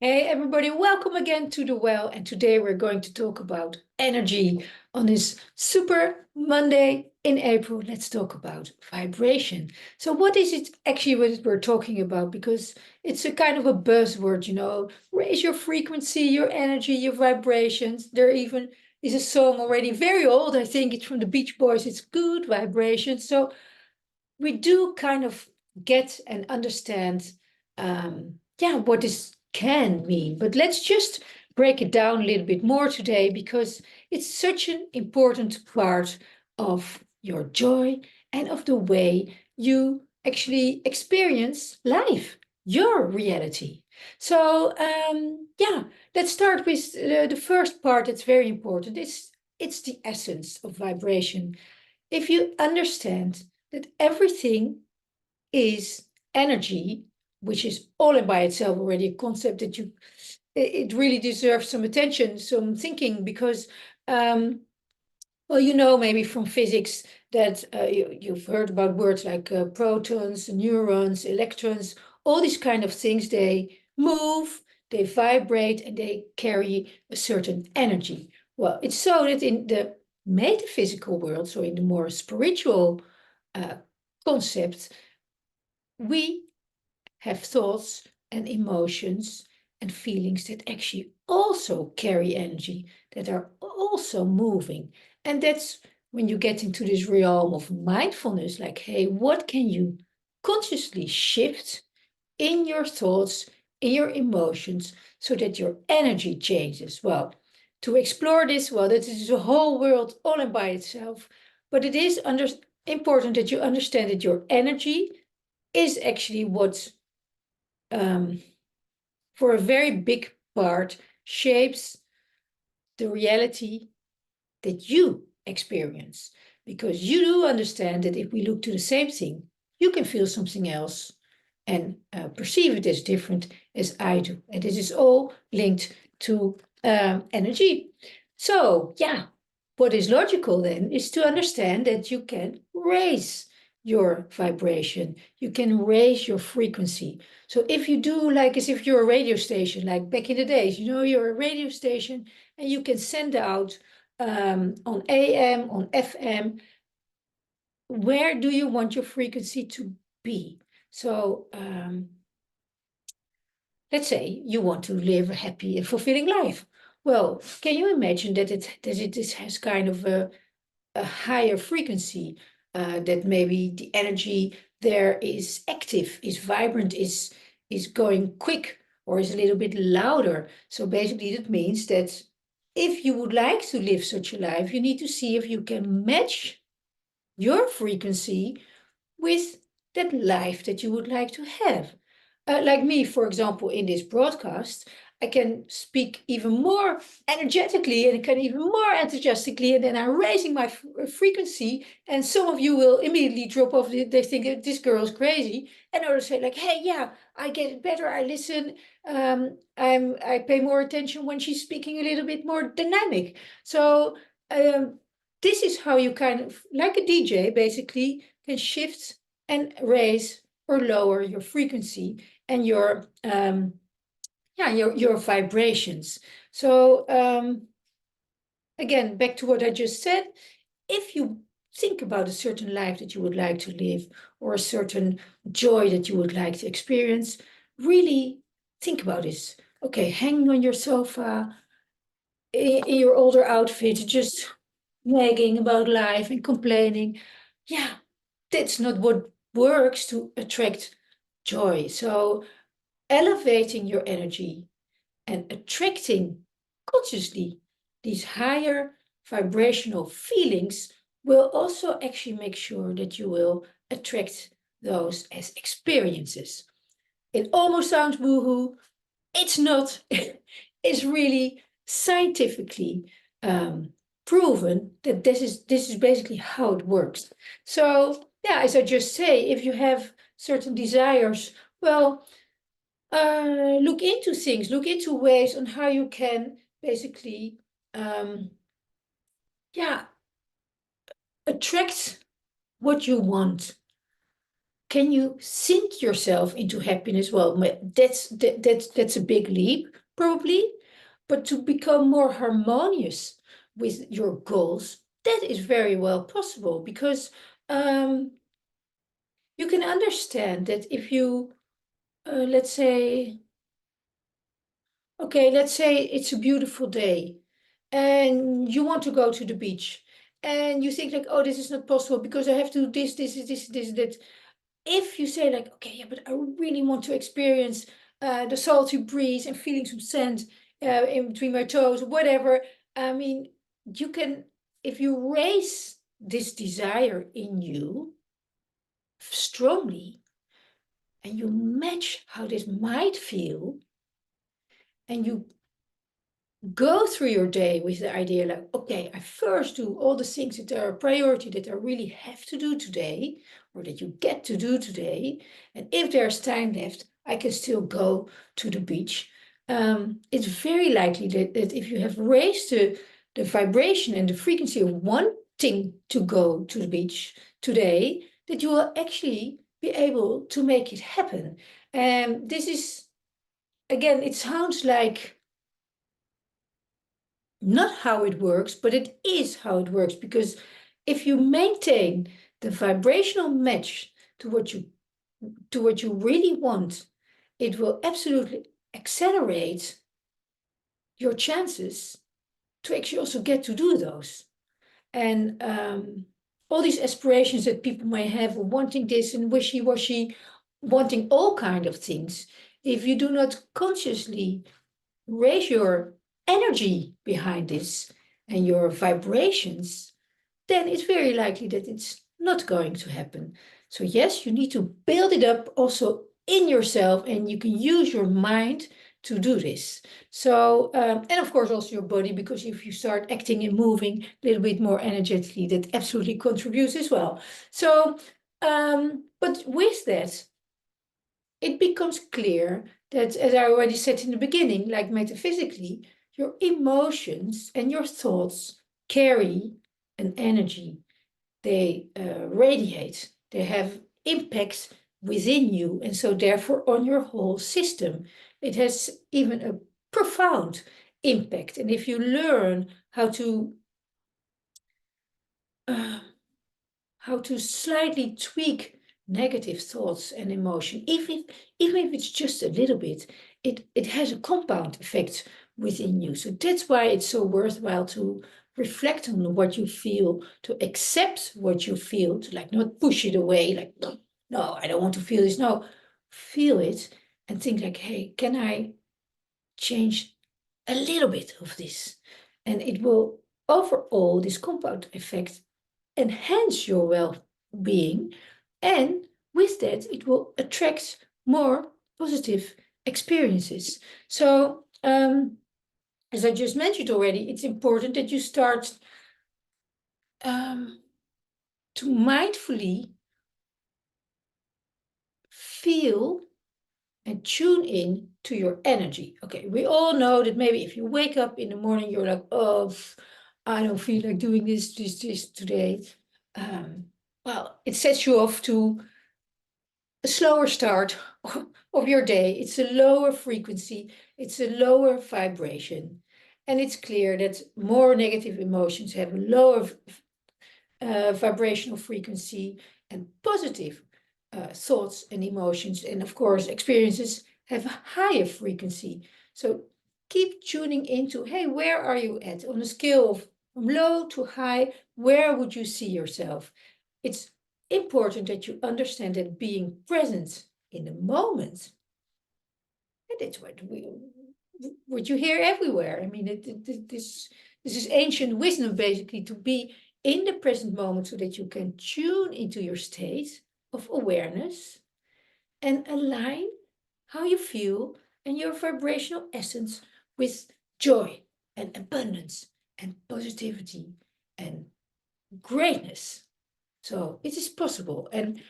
Hey everybody, welcome again to the well. And today we're going to talk about energy on this super Monday in April. Let's talk about vibration. So what is it actually what we're talking about? Because it's a kind of a buzzword, raise your frequency, your energy, your vibrations. There even is a song already very old. I think it's from the Beach Boys. It's good vibrations. So we do kind of get and understand what this can mean. But let's just break it down a little bit more today because it's such an important part of your joy and of the way you actually experience life, your reality. So let's start with the first part that's very important. It's the essence of vibration. If you understand that everything is energy, which is all by itself already a concept that it really deserves some attention, some thinking, because well, maybe from physics that you've heard about words like protons, neurons, electrons, all these kind of things. They move, they vibrate, and they carry a certain energy. Well, it's so that in the metaphysical world, so in the more spiritual uh, concept, we have thoughts and emotions and feelings that actually also carry energy, that are also moving. And that's when you get into this realm of mindfulness, like, hey, what can you consciously shift in your thoughts, in your emotions, so that your energy changes? Well, to explore this, well, that is a whole world all in by itself, but it is important that you understand that your energy is actually what um, for a very big part, shapes the reality that you experience. Because you do understand that if we look to the same thing, you can feel something else and perceive it as different as I do. And this is all linked to energy. So, yeah, what is logical then is to understand that you can raise your vibration, you can raise your frequency. So if you do like as if you're a radio station, like back in the days, you're a radio station and you can send out on AM, on FM, where do you want your frequency to be? So let's say you want to live a happy and fulfilling life. Well, can you imagine that it has kind of a higher frequency, that maybe the energy there is active, is vibrant, is going quick, or is a little bit louder. So basically that means that if you would like to live such a life, you need to see if you can match your frequency with that life that you would like to have. Like me, for example, in this broadcast, I can speak even more energetically and can even more enthusiastically, and then I'm raising my frequency. And some of you will immediately drop off. They think this girl is crazy, and others say like, "Hey, yeah, I get it better. I listen. I pay more attention when she's speaking a little bit more dynamic." So this is how you kind of, like a DJ, basically can shift and raise or lower your frequency and your vibrations. So again, back to what I just said, if you think about a certain life that you would like to live or a certain joy that you would like to experience, really think about this. Okay, hanging on your sofa in your older outfit, just nagging about life and complaining. Yeah, that's not what works to attract joy. So elevating your energy and attracting consciously these higher vibrational feelings will also actually make sure that you will attract those as experiences. It almost sounds woohoo. It's not. It's really scientifically proven that this is basically how it works. So yeah, as I just say, if you have certain desires, well, look into things, look into ways on how you can basically, um, yeah, attract what you want. can you sync yourself into happiness? Well, that's a big leap, probably, but to become more harmonious with your goals, that is very well possible because you can understand that if you, let's say, okay, let's say it's a beautiful day and you want to go to the beach and you think like, oh, this is not possible because I have to do this, that. If you say like, okay, yeah, but I really want to experience the salty breeze and feeling some sand in between my toes, whatever. I mean, you can, if you raise this desire in you strongly and you match how this might feel and you go through your day with the idea like, okay, I first do all the things that are a priority that I really have to do today, or that you get to do today. And if there's time left, I can still go to the beach. It's very likely that if you have raised the vibration and the frequency of wanting to go to the beach today, that you will actually be able to make it happen. And this is, again, it sounds like not how it works, but it is how it works, because if you maintain the vibrational match to what you really want, it will absolutely accelerate your chances to actually also get to do those. And all these aspirations that people may have, wanting this and wishy-washy, wanting all kind of things, if you do not consciously raise your energy behind this and your vibrations, then it's very likely that it's not going to happen. So yes, you need to build it up also in yourself, and you can use your mind to do this. So, and of course also your body, because if you start acting and moving a little bit more energetically, that absolutely contributes as well. So, but with that, it becomes clear that, as I already said in the beginning, like metaphysically, your emotions and your thoughts carry an energy. They radiate, they have impacts within you, and so therefore on your whole system. It has even a profound impact. And if you learn uh, how to slightly tweak negative thoughts and emotion, even if it's just a little bit, it has a compound effect within you. So that's why it's so worthwhile to reflect on what you feel, to accept what you feel, to like not push it away, like, no, no, I don't want to feel this. No, feel it and think like, hey, can I change a little bit of this? And it will overall, this compound effect, enhance your well-being, and with that it will attract more positive experiences. So as I just mentioned already, it's important that you start to mindfully feel and tune in to your energy. Okay, we all know that maybe if you wake up in the morning, you're like, oh, I don't feel like doing this today. Well, it sets you off to a slower start of your day. It's a lower frequency, it's a lower vibration. And it's clear that more negative emotions have a lower vibrational frequency, and positive thoughts and emotions, and of course experiences, have a higher frequency. So keep tuning into, hey, where are you at on a scale of from low to high? Where would you see yourself? It's important that you understand that being present in the moment, and that's what you hear everywhere. I mean, this is ancient wisdom, basically, to be in the present moment so that you can tune into your state of awareness and align how you feel and your vibrational essence with joy and abundance and positivity and greatness. So it is possible. And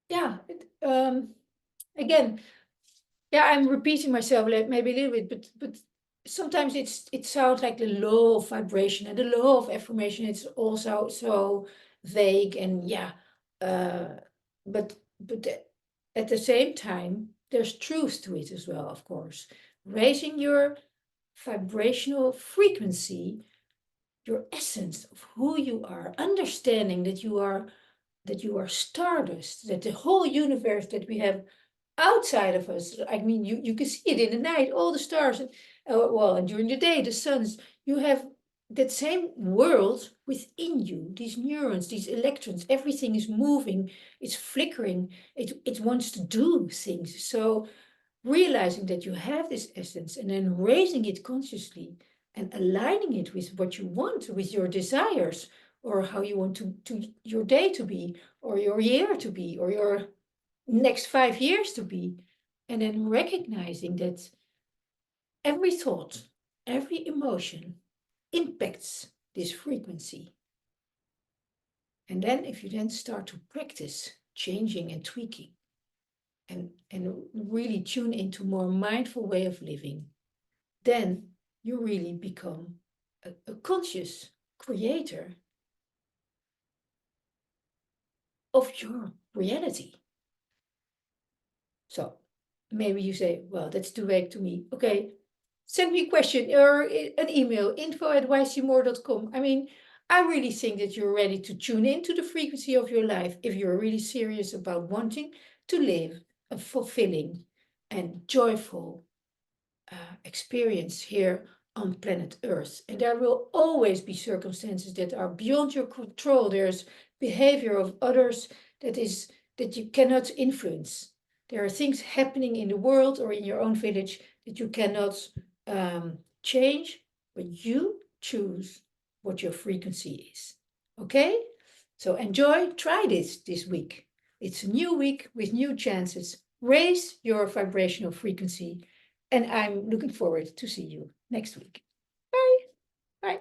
yeah, again, yeah, I'm repeating myself maybe a little bit, but sometimes it sounds like the law of vibration and the law of affirmation. It's also so vague, and yeah, uh, but at the same time, there's truth to it as well, of course. Raising your vibrational frequency, your essence of who you are, understanding that you are stardust, that the whole universe that we have outside of us, I mean, you can see it in the night, all the stars, and, well, and during the day, the suns, you have that same world within you, these neurons, these electrons, everything is moving, it's flickering, it wants to do things. So realizing that you have this essence and then raising it consciously and aligning it with what you want, with your desires, or how you want to your day to be, or your year to be, or your next 5 years to be. And then recognizing that every thought, every emotion impacts this frequency. And then if you then start to practice changing and tweaking and really tune into more mindful way of living, then you really become a conscious creator of your reality. So maybe you say, well, that's too vague to me. Okay, send me a question or an email, info@ycmore.com. I mean, I really think that you're ready to tune into the frequency of your life if you're really serious about wanting to live a fulfilling and joyful experience here on planet Earth. And there will always be circumstances that are beyond your control. There's behavior of others that you cannot influence. There are things happening in the world or in your own village that you cannot change, but you choose what your frequency is. Okay? So enjoy, try this week. It's a new week with new chances. Raise your vibrational frequency, and I'm looking forward to see you next week. Bye. Bye.